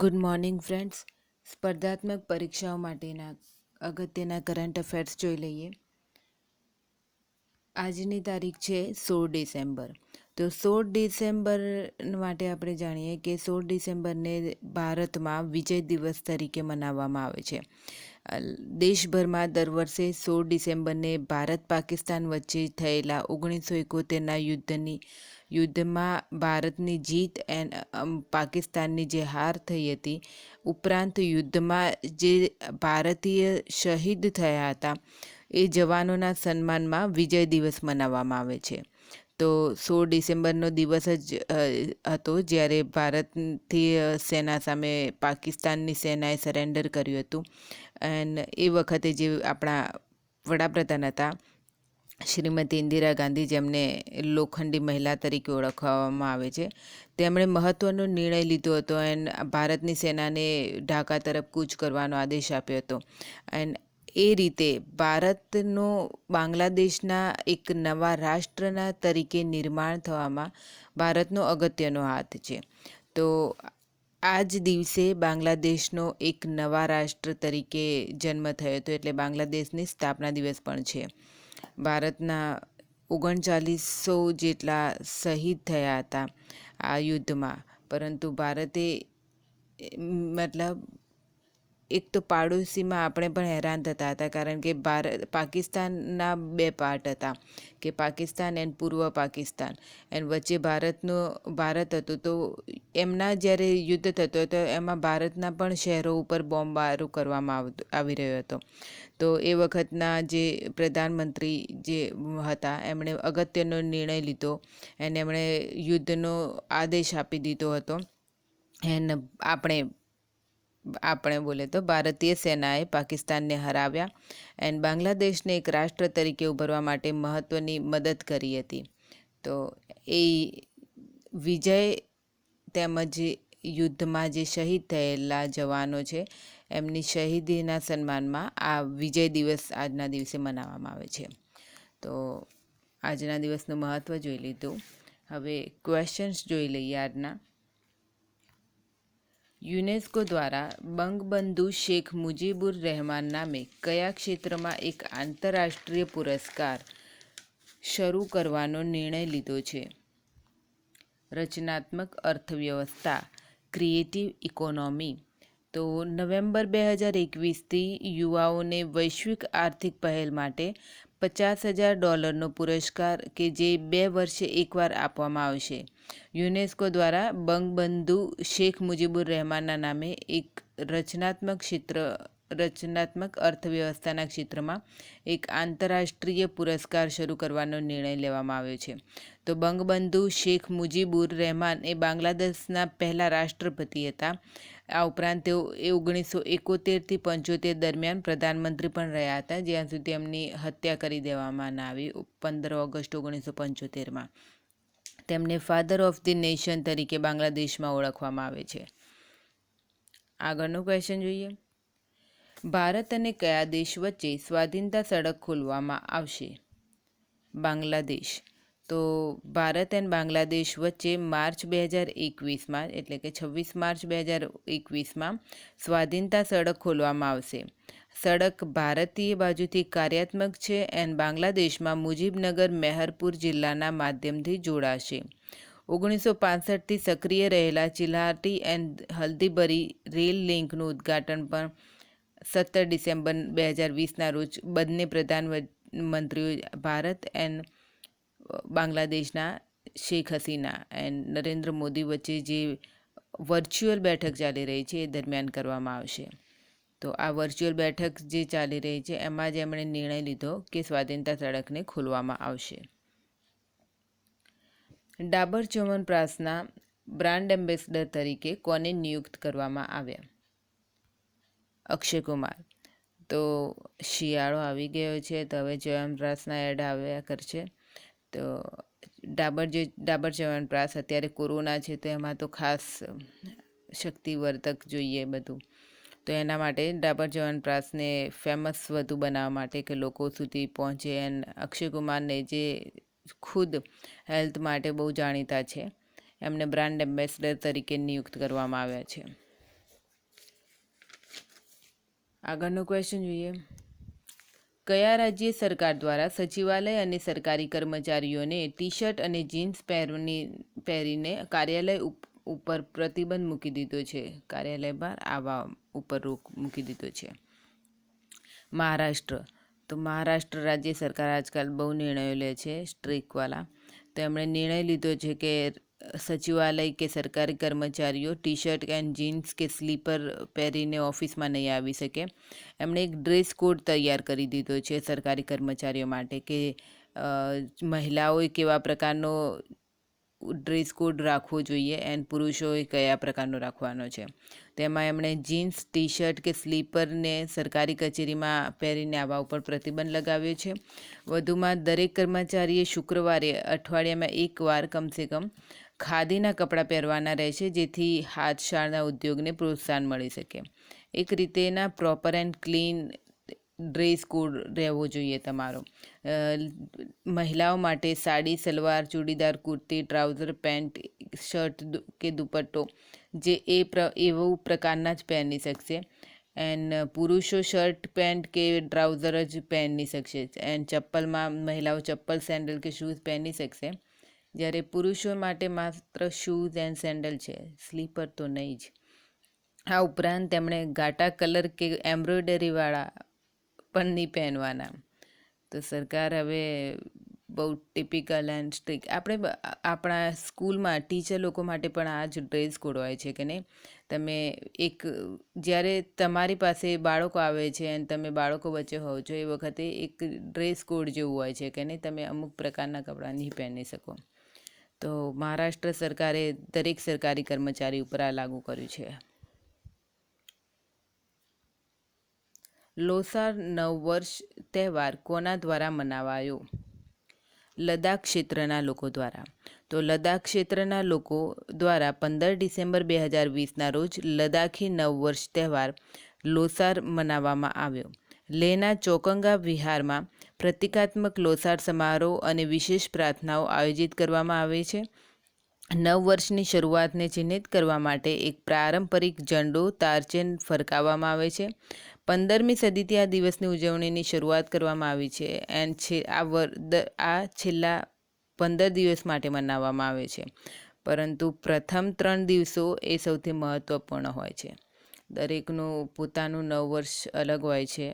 Good morning friends. સ્પર્ધાત્મક પરીક્ષાઓ માટેના અગત્યના કરંટ અફેર્સ જોઈ લઈએ. આજની તારીખ છે 16 ડિસેમ્બર. તો 16 ડિસેમ્બર માટે આપણે જાણીએ કે 16 ડિસેમ્બરને ભારતમાં વિજય દિવસ તરીકે મનાવવામાં આવે છે. દેશભરમાં દર વર્ષે 16 ડિસેમ્બરને ભારત પાકિસ્તાન વચ્ચે થયેલા 1971ના યુદ્ધમાં ભારતની જીત એન્ડ પાકિસ્તાનની જે હાર થઈ હતી, ઉપરાંત યુદ્ધમાં જે ભારતીય શહીદ થયા હતા એ જવાનોના સન્માનમાં વિજય દિવસ મનાવવામાં આવે છે. તો 16 ડિસેમ્બરનો દિવસ જ હતો જ્યારે ભારતથી સેના સામે પાકિસ્તાનની સેનાએ સરેન્ડર કર્યું હતું. એન્ડ એ વખતે જે આપણા વડાપ્રધાન હતા શ્રીમતી ઇન્દિરા ગાંધી, જેમને લોખંડી મહિલા તરીકે ઓળખવામાં આવે છે, તેમણે મહત્ત્વનો નિર્ણય લીધો હતો એન્ડ ભારતની સેનાને ઢાકા તરફ કૂચ કરવાનો આદેશ આપ્યો હતો. એન્ડ એ રીતે ભારતનો બાંગ્લાદેશના એક નવા રાષ્ટ્રના તરીકે નિર્માણ થવામાં ભારતનો અગત્યનો હાથ છે. તો આ જ દિવસે બાંગ્લાદેશનો એક નવા રાષ્ટ્ર તરીકે જન્મ થયો હતો, એટલે બાંગ્લાદેશની સ્થાપના દિવસ પણ છે. ભારતના 3900 જેટલા શહીદ થયા હતા આ યુદ્ધમાં, પરંતુ ભારતે મતલબ એક તો પાડોશીમાં આપણે પણ હેરાન થતા હતા, કારણ કે પાકિસ્તાનના બે પાર્ટ હતા, કે પાકિસ્તાન એન્ડ પૂર્વ પાકિસ્તાન, એન્ડ વચ્ચે ભારત હતું. તો એમના જ્યારે યુદ્ધ થતો હતો એમાં ભારતના પણ શહેરો ઉપર બોમ્બમારો કરવામાં આવી રહ્યો હતો. તો એ વખતના જે પ્રધાનમંત્રી જે હતા એમણે અગત્યનો નિર્ણય લીધો અને એમણે યુદ્ધનો આદેશ આપી દીધો હતો. એન્ડ આપણે બોલે તો ભારતીય સેનાએ પાકિસ્તાનને હરાવ્યા એન્ડ બાંગ્લાદેશને એક રાષ્ટ્ર તરીકે ઉભરવા માટે મહત્ત્વની મદદ કરી હતી. તો એ વિજય તેમજ યુદ્ધમાં જે શહીદ થયેલા જવાનો છે એમની શહીદીના સન્માનમાં આ વિજય દિવસ આજના દિવસે મનાવવામાં આવે છે. તો આજના દિવસનું મહત્ત્વ જોઈ લીધું. હવે ક્વેશ્ચન્સ જોઈ લઈએ આજના. યુનેસ્કો દ્વારા બંગબંધુ શેખ મુજીબુર રહેમાન નામે કયા ક્ષેત્રમાં એક આંતરરાષ્ટ્રીય પુરસ્કાર શરૂ કરવાનો નિર્ણય લીધો છે? રચનાત્મક અર્થવ્યવસ્થા, ક્રિએટિવ ઇકોનોમી. તો નવેમ્બર 2021થી યુવાઓને વૈશ્વિક આર્થિક પહેલ માટે $50,000નો પુરસ્કાર કે જે 2 વર્ષે એકવાર આપવામાં આવશે. યુનેસ્કો દ્વારા બંગબંધુ શેખ મુજીબુર રહેમાનના નામે એક રચનાત્મક અર્થવ્યવસ્થાના ક્ષેત્રમાં એક આંતરરાષ્ટ્રીય પુરસ્કાર શરૂ કરવાનો નિર્ણય લેવામાં આવ્યો છે. તો બંગબંધુ શેખ મુજીબુર રહેમાન એ બાંગ્લાદેશના પહેલા રાષ્ટ્રપતિ હતા. આ ઉપરાંત તેઓ 1971થી 1975 દરમિયાન પ્રધાનમંત્રી પણ રહ્યા હતા, જ્યાં સુધી એમની હત્યા કરી દેવામાં ના આવી 15 ઓગસ્ટ 1975માં. તેમને ફાધર ઓફ ધી નેશન તરીકે બાંગ્લાદેશમાં ઓળખવામાં આવે છે. આગળનો ક્વેશ્ચન જોઈએ. ભારત અને કયા દેશ વચ્ચે સ્વાધીનતા સડક ખોલવામાં આવશે? બાંગ્લાદેશ. તો ભારત અને બાંગ્લાદેશ વચ્ચે માર્ચ 2021માં, એટલે કે 26 માર્ચ 2021માં સ્વાધીનતા સડક ખોલવામાં આવશે. સડક ભારતીય બાજુથી કાર્યાત્મક છે એન્ડ બાંગ્લાદેશમાં મુજીબનગર મેહરપુર જિલ્લાના માધ્યમથી જોડાશે. 1965થી સક્રિય રહેલા ચિલ્હાટી એન્ડ હલ્દીબરી રેલ લિંકનું ઉદ્ઘાટન પણ 17 ડિસેમ્બર 2020ના રોજ બંને પ્રધાનમંત્રીઓ ભારત એન્ડ બાંગ્લાદેશના શેખ હસીના એન્ડ નરેન્દ્ર મોદી વચ્ચે જે વર્ચ્યુઅલ બેઠક ચાલી રહી છે એ દરમિયાન કરવામાં આવશે. તો આ વર્ચ્યુઅલ બેઠક જે ચાલી રહી છે એમાં જ એમણે નિર્ણય લીધો કે સ્વાધીનતા સડકને ખોલવામાં આવશે. ડાબર ચ્યવનપ્રાશના બ્રાન્ડ એમ્બેસેડર તરીકે કોને નિયુક્ત કરવામાં આવ્યા? અક્ષય કુમાર. તો શિયાળો આવી ગયો છે, તો હવે ચ્યવનપ્રાશના એડ આવ્યા કરશે. તો ડાબર ચ્યવનપ્રાશ અત્યારે કોરોના છે, તો એમાં તો ખાસ શક્તિવર્ધક જોઈએ બધું. તો એના માટે ડાબર ચ્યવનપ્રાશને ફેમસ વધુ બનાવવા માટે કે લોકો સુધી પહોંચે, એન્ડ અક્ષય કુમારને જે ખુદ હેલ્થ માટે બહુ જાણીતા છે, એમને બ્રાન્ડ એમ્બેસેડર તરીકે નિયુક્ત કરવામાં આવ્યા છે. આગળનો ક્વેશ્ચન જોઈએ. કયા રાજ્ય સરકાર દ્વારા સચિવાલય અને સરકારી કર્મચારીઓને ટી શર્ટ અને જીન્સ પહેરીને કાર્યાલય ઉપર પ્રતિબંધ મૂકી દીધો છે? કાર્યાલય બહાર આવવા ઉપર રોક મૂકી દીધો છે. મહારાષ્ટ્ર. તો મહારાષ્ટ્ર રાજ્ય સરકાર આજકાલ બહુ નિર્ણયો લે છે સ્ટ્રીકવાળા. તો એમણે નિર્ણય લીધો છે કે સચિવાલય કે સરકારી કર્મચારીઓ ટી શર્ટ એન્ડ જીન્સ કે સ્લીપર પહેરીને ઓફિસમાં નહીં આવી શકે. એમણે એક ડ્રેસ કોડ તૈયાર કરી દીધો છે સરકારી કર્મચારીઓ માટે કે મહિલાઓએ કેવા પ્રકારનો ડ્રેસ કોડ રાખવો જોઈએ એન્ડ પુરુષોએ કયા પ્રકારનો રાખવાનો છે. તેમાં એમણે જીન્સ, ટી શર્ટ કે સ્લીપરને સરકારી કચેરીમાં પહેરીને આવવા ઉપર પ્રતિબંધ લગાવ્યો છે. વધુમાં દરેક કર્મચારીએ શુક્રવારે અઠવાડિયામાં એકવાર કમસે કમ ખાદીના કપડાં પહેરવાના રહેશે, જેથી હાથશાળના ઉદ્યોગને પ્રોત્સાહન મળી શકે. એક રીતેના proper and clean dress code રહેવો જોઈએ તમારો. મહિલાઓ માટે sari, salwar, churidar, kurti, trouser, pant, shirt કે દુપટ્ટો જે એવું પ્રકારના જ પહેરી શકશે. એન્ડ પુરુષો શર્ટ, પેન્ટ કે ટ્રાઉઝર જ પહેરી શકશે. એન્ડ ચપ્પલમાં મહિલાઓ ચપ્પલ, સેન્ડલ કે શૂઝ પહેરી શકશે. જ્યારે પુરુષો માટે માત્ર શૂઝ એન્ડ સેન્ડલ છે, સ્લીપર તો નહીં જ. આ ઉપરાંત તેમણે ઘાટા કલર કે એમ્બ્રોઇડરીવાળા પણ નહીં પહેરવાના. તો સરકાર હવે બહુ ટિપિકલ એન્ડ સ્ટ્રિક્ટ. આપણે આપણા સ્કૂલમાં ટીચર લોકો માટે પણ આ જ ડ્રેસ કોડ હોય છે કે નહીં. તમે જ્યારે તમારી પાસે બાળકો આવે છે અને તમે બાળકો વચ્ચે હોવ છો એ વખતે એક ડ્રેસ કોડ જેવું હોય છે કે નહીં, તમે અમુક પ્રકારના કપડાં નહીં પહેરી શકો. તો મહારાષ્ટ્ર સરકારે દરેક સરકારી કર્મચારી ઉપર આ લાગુ કર્યું છે. લોસાર નવ વર્ષ તહેવાર કોના દ્વારા મનાવાયો? લદ્દાખ ક્ષેત્રના લોકો દ્વારા. તો લદ્દાખ ક્ષેત્રના લોકો દ્વારા 15 ડિસેમ્બર 2020ના રોજ લદ્દાખી નવ વર્ષ તહેવાર લોસાર મનાવવામાં આવ્યો. લેહના ચોકંગા વિહારમાં પ્રતિકાત્મક લોસાર સમારોહ અને વિશેષ પ્રાર્થનાઓ આયોજિત કરવામાં આવે છે. નવ વર્ષની શરૂઆતને ચિહ્નિત કરવા માટે એક પારંપરિક ઝંડો તારચેન ફરકાવવામાં આવે છે. 15મી સદીથી આ દિવસની ઉજવણીની શરૂઆત કરવામાં આવી છે એન્ડ આ છેલ્લા 15 દિવસ માટે મનાવવામાં આવે છે. પરંતુ પ્રથમ 3 દિવસો એ સૌથી મહત્ત્વપૂર્ણ હોય છે. દરેકનું પોતાનું નવ વર્ષ અલગ હોય છે.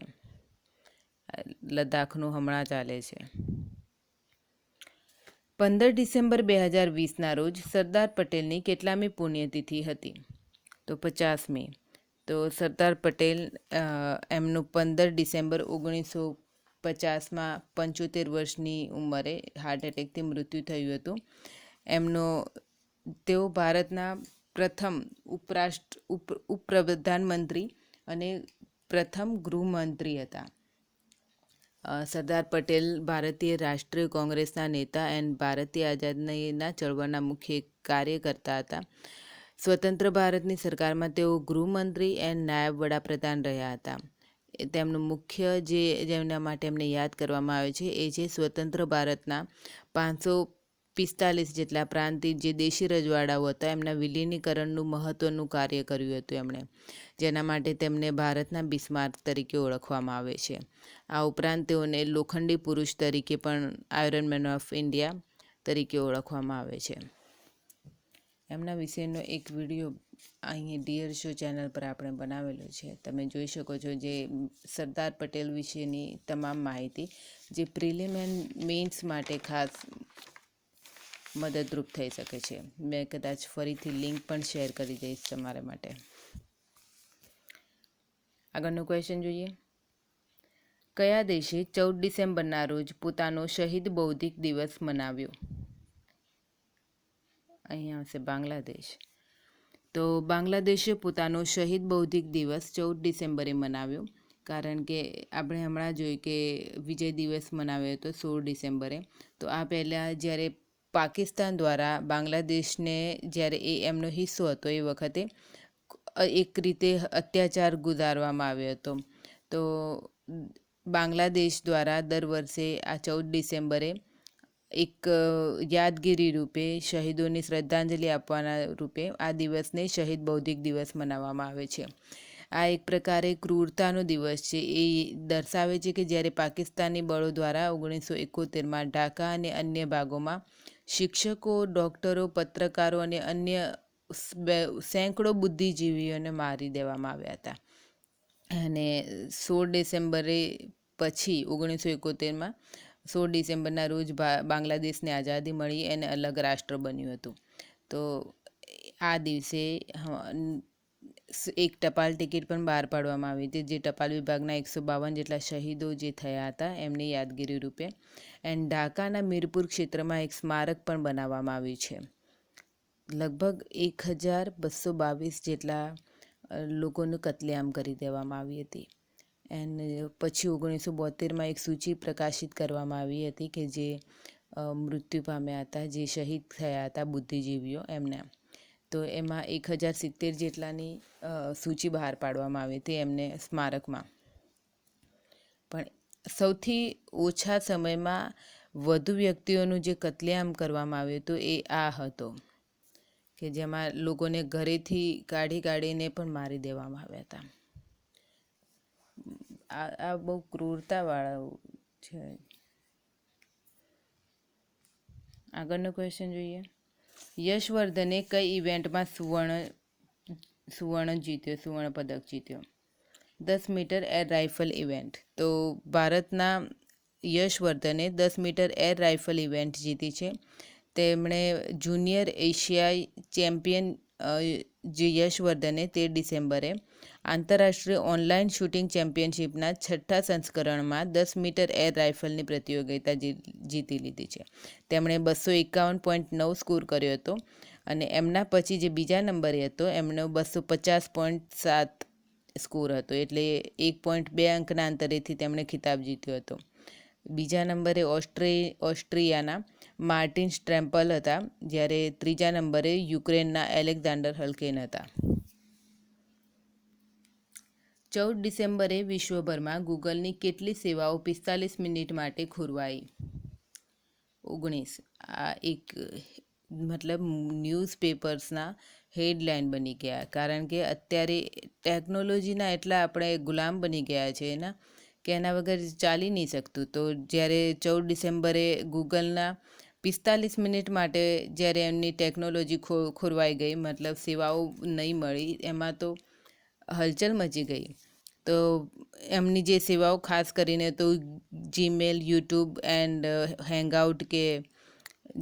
લદ્દાખનું હમણાં ચાલે છે. 15 ડિસેમ્બર 2020ના રોજ સરદાર પટેલની કેટલામી પુણ્યતિથિ હતી? તો 50મી. તો સરદાર પટેલ એમનું 15 ડિસેમ્બર 1950માં 75 વર્ષની ઉંમરે હાર્ટ એટેકથી મૃત્યુ થયું હતું. તેઓ ભારતના પ્રથમ ઉપપ્રધાનમંત્રી અને પ્રથમ ગૃહમંત્રી હતા. સરદાર પટેલ ભારતીય રાષ્ટ્રીય કોંગ્રેસના નેતા એન્ડ ભારતીય આઝાદીના ચળવળના મુખ્ય કાર્યકર્તા હતા. સ્વતંત્ર ભારતની સરકારમાં તેઓ ગૃહમંત્રી એન્ડ નાયબ વડાપ્રધાન રહ્યા હતા. તેમનું મુખ્ય જેમના માટે એમને યાદ કરવામાં આવે છે એ છે સ્વતંત્ર ભારતના 545 જેટલા પ્રાંતિજ જે દેશી રજવાડાઓ હતા એમના વિલીનીકરણનું મહત્ત્વનું કાર્ય કર્યું હતું એમણે, જેના માટે તેમને ભારતના બિસ્માર્ક તરીકે ઓળખવામાં આવે છે. આ ઉપરાંત તેઓને લોખંડી પુરુષ તરીકે પણ આયરન મેન ઓફ ઇન્ડિયા તરીકે ઓળખવામાં આવે છે. એમના વિશેનો એક વિડીયો અહીં ડિયર શો ચેનલ પર આપણે બનાવેલો છે, તમે જોઈ શકો છો. જે સરદાર પટેલ વિશેની તમામ માહિતી જે પ્રિલિમ એન્ડ મેઇન્સ માટે ખાસ મદદરૂપ થઈ શકે છે. મેં કદાચ ફરીથી લિંક પણ શેર કરી દઈશ તમારા માટે. આગળનો ક્વેશ્ચન જોઈએ. કયા દેશે 14 ડિસેમ્બરના રોજ પોતાનો શહીદ બૌદ્ધિક દિવસ મનાવ્યો? અહીંયા આવશે બાંગ્લાદેશ. તો બાંગ્લાદેશે પોતાનો શહીદ બૌદ્ધિક દિવસ 14 ડિસેમ્બરે મનાવ્યો, કારણ કે આપણે હમણાં જોયું કે વિજય દિવસ મનાવ્યો હતો 16 ડિસેમ્બરે. તો આ પહેલાં જ્યારે પાકિસ્તાન દ્વારા બાંગ્લાદેશને જ્યારે એમનો હિસ્સો હતો એ વખતે એક રીતે અત્યાચાર ગુજારવામાં આવ્યો હતો. તો બાંગ્લાદેશ દ્વારા દર વર્ષે આ 14 ડિસેમ્બરે એક યાદગીરી રૂપે શહીદોની શ્રદ્ધાંજલિ આપવાના રૂપે આ દિવસને શહીદ બૌદ્ધિક દિવસ મનાવવામાં આવે છે. આ એક પ્રકારે ક્રૂરતાનો દિવસ છે. એ દર્શાવે છે કે જ્યારે પાકિસ્તાની બળો દ્વારા 1971માં ઢાકા અને અન્ય ભાગોમાં શિક્ષકો, ડૉક્ટરો, પત્રકારો અને અન્ય સેંકડો બુદ્ધિજીવીઓને મારી દેવામાં આવ્યા હતા. અને 16 ડિસેમ્બરે પછી 1971માં 16 ડિસેમ્બરના રોજ બાંગ્લાદેશને આઝાદી મળી અને અલગ રાષ્ટ્ર બન્યું હતું. તો આ દિવસે એક ટપાલ ટિકિટ પણ બહાર પાડવામાં આવી હતી, જે ટપાલ વિભાગના 152 જેટલા શહીદો જે થયા હતા એમની યાદગીરી રૂપે. એન્ડ ઢાકાના મીરપુર ક્ષેત્રમાં એક સ્મારક પણ બનાવવામાં આવ્યું છે. લગભગ 1222 જેટલા લોકોનું કતલેઆમ કરી દેવામાં આવી હતી. એન્ડ પછી 1972માં એક સૂચિ પ્રકાશિત કરવામાં આવી હતી કે જે મૃત્યુ પામ્યા હતા, જે શહીદ થયા હતા બુદ્ધિજીવીઓ એમને. તો એમાં 1070 જેટલાની સૂચિ બહાર પાડવામાં આવી હતી એમને સ્મારકમાં. પણ સૌથી ઓછા સમયમાં વધુ વ્યક્તિઓનું જે કતલેઆમ કરવામાં આવ્યું હતું એ આ હતો કે જેમાં લોકોને ઘરેથી કાઢીને પણ મારી દેવામાં આવ્યા હતા. આ બહુ ક્રૂરતાવાળું છે. આગળનો ક્વેશ્ચન જોઈએ. યશવર્ધને કઈ ઇવેન્ટમાં સુવર્ણ પદક જીત્યો? 10 મીટર એર રાઇફલ ઇવેન્ટ. તો ભારતના યશવર્ધને 10 મીટર એર રાઇફલ ઇવેન્ટ જીતી છે. તેમણે જુનિયર એશિયાઈ ચેમ્પિયન જે યશવર્ધને 13 ડિસેમ્બરે આંતરરાષ્ટ્રીય ઓનલાઈન શૂટિંગ ચેમ્પિયનશિપના 6થા સંસ્કરણમાં 10 મીટર એર રાઇફલની પ્રતિયોગિતા જીતી લીધી છે. તેમણે 251.9 સ્કોર કર્યો હતો અને એમના પછી જે બીજા નંબરે હતો એમનો 250.7 સ્કોર હતો, એટલે 1.2 અંકના અંતરેથી તેમણે ખિતાબ જીત્યો હતો. બીજા નંબરે ઓસ્ટ્રિયાના માર્ટિન સ્ટ્રેમ્પલ હતા, જ્યારે ત્રીજા નંબરે યુક્રેનના એલેક્ઝાન્ડર હલ્કેન હતા. 14 ડિસેમ્બરે વિશ્વભરમાં ગૂગલની કેટલી સેવાઓ 45 મિનિટ માટે ખોરવાઈ? 19. આ એક ન્યૂઝપેપર્સના હેડલાઇન બની ગયા, કારણ કે અત્યારે ટેકનોલોજીના એટલા આપણે ગુલામ બની ગયા છે એના કે એના વગર ચાલી નહીં શકતું. તો જ્યારે 14 ડિસેમ્બરે ગૂગલના 45 મિનિટ માટે જ્યારે એમની ટેકનોલોજી ખોરવાઈ ગઈ, મતલબ સેવાઓ નહીં મળી, એમાં તો હલચલ મચી ગઈ. તો એમની જે સેવાઓ ખાસ કરીને તો જીમેલ, યુટ્યુબ એન્ડ હેંગઆઉટ કે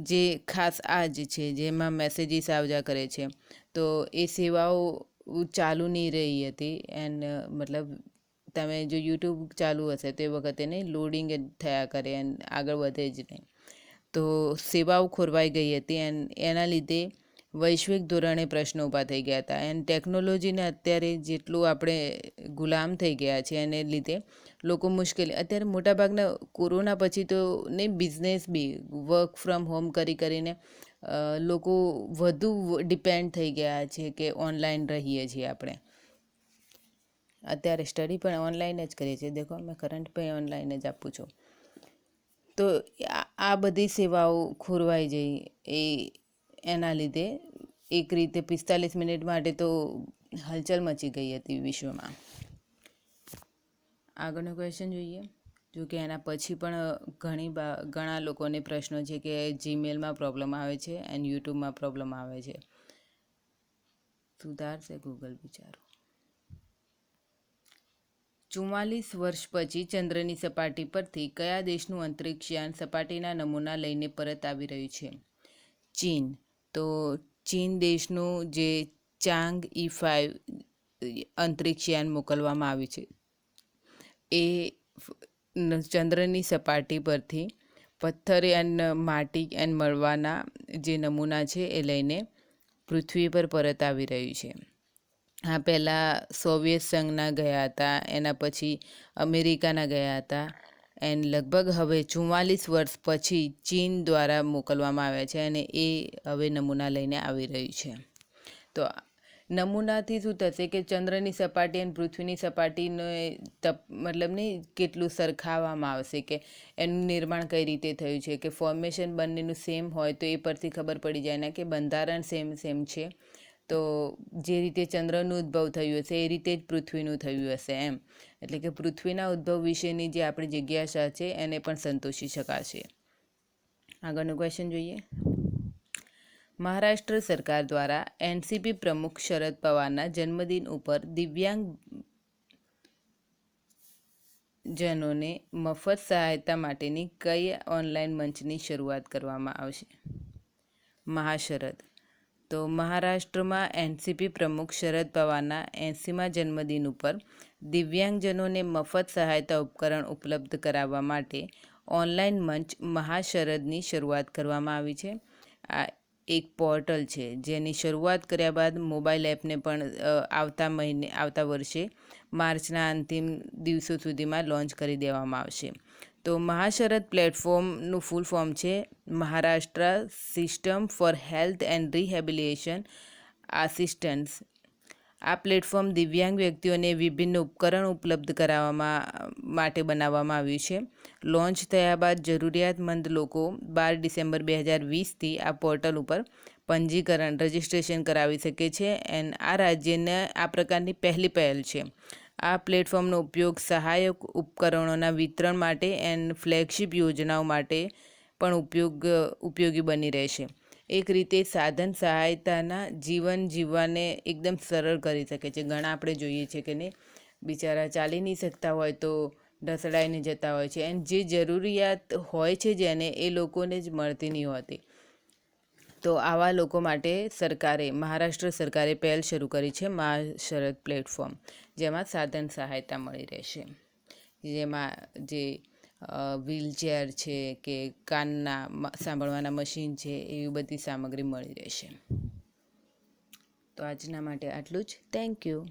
જે ખાસ આ જ છે જેમાં મેસેજીસ આવ્યા કરે છે, તો એ સેવાઓ ચાલુ નહીં રહી હતી. એન્ડ મતલબ તમે જો યુટ્યુબ ચાલુ હશે તો એ વખતે નહીં લોડિંગ જ થયા કરે અને આગળ વધે જ નહીં. તો સેવાઓ ખોરવાઈ ગઈ હતી એન્ડ એના લીધે વૈશ્વિક ધોરણે પ્રશ્નો ઊભા થઈ ગયા હતા. એન્ડ ટેકનોલોજીને અત્યારે જેટલું આપણે ગુલામ થઈ ગયા છે એને લીધે લોકો મુશ્કેલી, અત્યારે મોટાભાગના કોરોના પછી તો નહીં બિઝનેસ બી વર્ક ફ્રોમ હોમ કરીને લોકો વધુ ડિપેન્ડ થઈ ગયા છે કે ઓનલાઈન રહીએ છીએ આપણે. અત્યારે સ્ટડી પણ ઓનલાઈન જ કરીએ છીએ. દેખો મેં કરંટ પણ ઓનલાઈન જ આપું છું. તો આ બધી સેવાઓ ખોરવાઈ જઈ એના લીધે એક રીતે 45 મિનિટ માટે તો હલચલ મચી ગઈ હતી વિશ્વમાં. આગળનો ક્વેશ્ચન જોઈએ. જો કે એના પછી પણ ઘણા લોકોને પ્રશ્નો છે કે જીમેલમાં પ્રોબ્લેમ આવે છે એન્ડ યુટ્યુબમાં પ્રોબ્લેમ આવે છે. સુધારશે ગૂગલ બિચારું. 44 વર્ષ પછી ચંદ્રની સપાટી પરથી કયા દેશનું અંતરિક્ષયાન સપાટીના નમૂના લઈને પરત આવી રહ્યું છે? ચીન. તો ચીન દેશનું જે ચાંગ-E5 અંતરિક્ષયાન મોકલવામાં આવ્યું છે એ ચંદ્રની સપાટી પરથી પથ્થર એન્ડ માટી એન્ડ મળવાના જે નમૂના છે એ લઈને પૃથ્વી પર પરત આવી રહ્યું છે. આ પહેલાં સોવિયત સંઘના ગયા હતા, એના પછી અમેરિકાના ગયા હતા એન્ડ લગભગ હવે 44 વર્ષ પછી ચીન દ્વારા મોકલવામાં આવ્યા છે અને એ હવે નમૂના લઈને આવી રહ્યું છે. તો નમૂનાથી શું થશે કે ચંદ્રની સપાટી અને પૃથ્વીની સપાટીને મતલબ નહીં કેટલું સરખાવવામાં આવશે કે એનું નિર્માણ કઈ રીતે થયું છે, કે ફોર્મેશન બંનેનું સેમ હોય તો એ પરથી ખબર પડી જાય ને કે બંધારણ સેમ છે. તો જે રીતે ચંદ્રનું ઉદ્ભવ થયું હશે એ રીતે જ પૃથ્વીનું થયું હશે એમ. એટલે કે પૃથ્વીના ઉદ્ભવ વિશેની જે આપણી જિજ્ઞાસા છે એને પણ સંતોષી શકાશે. આગળનું ક્વેશ્ચન જોઈએ. મહારાષ્ટ્ર સરકાર દ્વારા એનસીપી પ્રમુખ શરદ પવારના જન્મદિન ઉપર દિવ્યાંગ જનોને મફત સહાયતા માટેની કઈ ઓનલાઈન મંચની શરૂઆત કરવામાં આવશે? મહાશરદ. તો મહારાષ્ટ્રમાં એનસીપી પ્રમુખ શરદ પવારના 80મા જન્મદિન ઉપર દિવ્યાંગજનોને મફત સહાયતા ઉપકરણ ઉપલબ્ધ કરાવવા માટે ઓનલાઈન મંચ મહાશરદની શરૂઆત કરવામાં આવી છે. આ એક પોર્ટલ છે જેની શરૂઆત કર્યા બાદ મોબાઈલ એપને પણ આવતા વર્ષે માર્ચના અંતિમ દિવસો સુધીમાં લોન્ચ કરી દેવામાં આવશે. તો મહાશરદ પ્લેટફોર્મનું ફૂલ ફોર્મ છે Maharashtra system for health and rehabilitation assistance. આ પ્લેટફોર્મ દિવ્યાંગ વ્યક્તિઓને વિભિન્ન ઉપકરણ ઉપલબ્ધ કરાવવામાં માટે બનાવવામાં આવ્યું છે. લોન્ચ થયા બાદ જરૂરિયાતમંદ લોકો 12 ડિસેમ્બર 2020થી આ પોર્ટલ ઉપર પંજીકરણ રજિસ્ટ્રેશન કરાવી શકે છે. એન્ડ આ રાજ્યને આ પ્રકારની પહેલી પહેલ છે. આ પ્લેટફોર્મનો ઉપયોગ સહાયક ઉપકરણોના વિતરણ માટે એન્ડ ફ્લેગશિપ યોજનાઓ માટે પણ ઉપયોગી બની રહેશે. એક રીતે સાધન સહાયતાના જીવન જીવવાને એકદમ સરળ કરી શકે છે. ઘણા આપણે જોઈએ છીએ કે નહીં, બિચારા ચાલી નહીં શકતા હોય તો ઢસડાઈને જતા હોય છે. એન્ડ જે જરૂરિયાત હોય છે જેને એ લોકોને જ મળતી નહીં હોતી. તો આવા લોકો માટે મહારાષ્ટ્ર સરકારે પહેલ શરૂ કરી છે મહાશરદ પ્લેટફોર્મ, જેમાં સાધન સહાયતા મળી રહેશે. જેમાં જે વ્હીલચેર છે કે કાનના સાંભળવાના મશીન છે એવી બધી સામગ્રી મળી રહેશે. તો આજના માટે આટલું જ. Thank you.